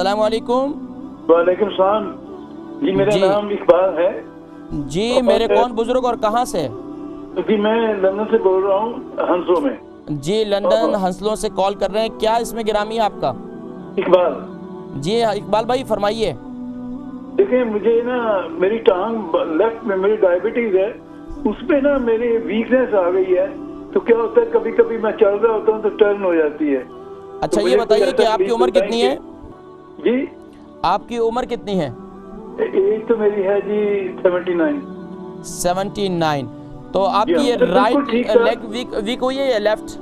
السلام علیکم۔ وعلیکم السلام جی، میرا نام اقبال ہے جی۔ میرے کون بزرگ اور کہاں سے؟ جی میں لندن سے بول رہا ہوں، ہنسلوں میں۔ جی لندن ہنسلوں سے کال کر رہے ہیں، کیا اس میں گرامی ہے آپ کا؟ اقبال جی اقبال بھائی فرمائیے۔ دیکھیں مجھے نا میری ٹانگ لیفٹ میں میری ڈائبٹیز ہے، اس پہ نا میری ویکنیس آ گئی ہے، تو کیا ہوتا ہے کبھی کبھی میں چل رہا ہوتا ہوں تو ٹرن ہو جاتی ہے۔ اچھا یہ بتائیے کہ آپ کی عمر کتنی ہے؟ جی آپ کی عمر کتنی ہے؟ ایج تو میری ہے جی 79۔ 79۔ تو آپ کی یہ رائٹ لیگ ویک ہوئی ہے یا لیفٹ؟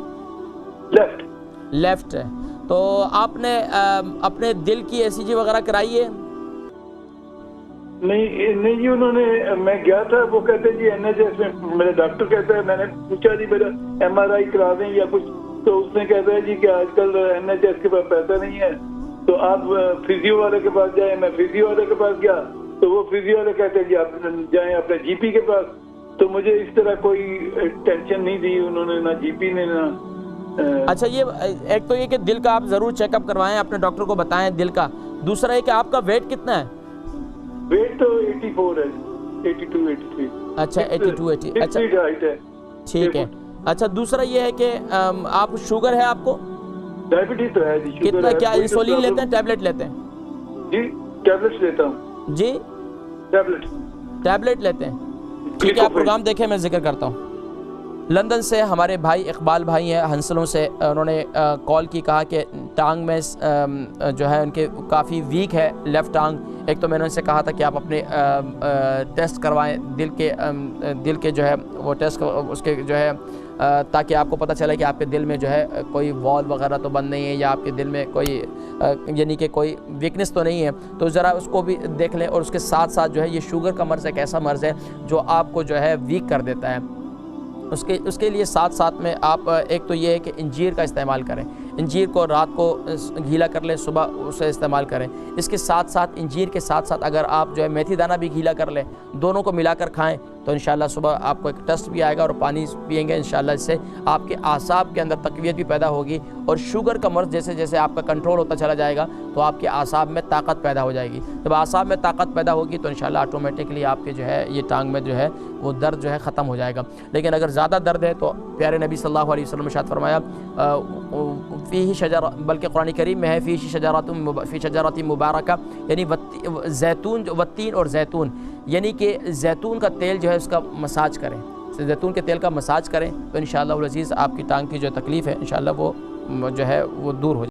لیفٹ ہے۔ تو آپ نے اپنے دل کی ایس سی جی وغیرہ کرائی ہے؟ نہیں جی، انہوں نے میں گیا تھا، وہ کہتے جی NHS میں، میرے ڈاکٹر کہتا ہے، میں نے پوچھا جی میرا MRI کرا دیں یا کچھ، تو اس نے کہتا ہے جی کہ آج کل NHS کے پاس پیسہ نہیں ہے، تو آپ فزیو والے کے پاس جائیں۔ میں فزیو والے کے پاس گیا تو وہ فزیو والے کہتے ہیں جی آپ جائیں اپنے GP کے پاس۔ تو مجھے اس طرح کوئی ٹینشن نہیں دی انہوں نے، نہ GP نے نہ۔ اچھا یہ ایک تو یہ کہ دل کا آپ ضرور چیک اپ کروائیں، اپنے ڈاکٹر کو بتائیں دل کا۔ دوسرا یہ کہ آپ کا ویٹ کتنا ہے؟ ویٹ تو 84 ہے، 82 83۔ اچھا 82 80۔ اچھا ٹھیک ہے۔ اچھا دوسرا یہ ہے کہ آپ شوگر ہے آپ کو؟ ڈائبٹیز تو ہے جی، شوگر کتنا؟ ہے۔ کیا انسولین لیتے ہیں ٹیبلٹ لیتے ہیں؟ جی ٹیبلٹس لیتا ہوں۔ جی ٹیبلٹ لیتے ہیں، ٹھیک ہے۔ آپ پروگرام دیکھیں، میں ذکر کرتا ہوں۔ لندن سے ہمارے بھائی اقبال بھائی ہیں ہنسلوں سے، انہوں نے کال کی، کہا کہ ٹانگ میں جو ہے ان کے کافی ویک ہے لیفٹ ٹانگ۔ ایک تو میں نے ان سے کہا تھا کہ آپ اپنے ٹیسٹ کروائیں دل کے جو ہے وہ ٹیسٹ اس کے جو ہے، تاکہ آپ کو پتہ چلے کہ آپ کے دل میں جو ہے کوئی وال وغیرہ تو بند نہیں ہے، یا آپ کے دل میں کوئی یعنی کہ کوئی ویکنس تو نہیں ہے، تو ذرا اس کو بھی دیکھ لیں۔ اور اس کے ساتھ ساتھ جو ہے یہ شوگر کا مرض ایک ایسا مرض ہے جو آپ کو جو ہے ویک کر دیتا ہے۔ اس کے لیے ساتھ میں آپ ایک تو یہ ہے کہ انجیر کا استعمال کریں، انجیر کو رات کو گیلا کر لیں، صبح اسے استعمال کریں۔ اس کے ساتھ انجیر کے ساتھ اگر آپ جو ہے میتھی دانہ بھی گیلا کر لیں، دونوں کو ملا کر کھائیں تو انشاءاللہ صبح آپ کو ایک ٹیسٹ بھی آئے گا اور پانی پئیں گے انشاءاللہ، اس سے آپ کے اعصاب کے اندر تقویت بھی پیدا ہوگی، اور شوگر کا مرض جیسے جیسے آپ کا کنٹرول ہوتا چلا جائے گا تو آپ کے اعصاب میں طاقت پیدا ہو جائے گی۔ جب اعصاب میں طاقت پیدا ہوگی تو انشاءاللہ آٹومیٹکلی آپ کے جو ہے یہ ٹانگ میں جو ہے وہ درد جو ہے ختم ہو جائے گا۔ لیکن اگر زیادہ درد ہے تو پیارے نبی صلی اللہ علیہ وسلم نے ارشاد فرمایا فیہ شجر، بلکہ قرآن کریم میں ہے فی شجرۃ مبارکہ، یعنی زیتون، وتین اور زیتون، یعنی کہ زیتون کا تیل جو ہے اس کا مساج کریں، زیتون کے تیل کا مساج کریں تو انشاءاللہ العزیز آپ کی ٹانگ کی جو تکلیف ہے انشاءاللہ وہ جو ہے وہ دور ہو جائے۔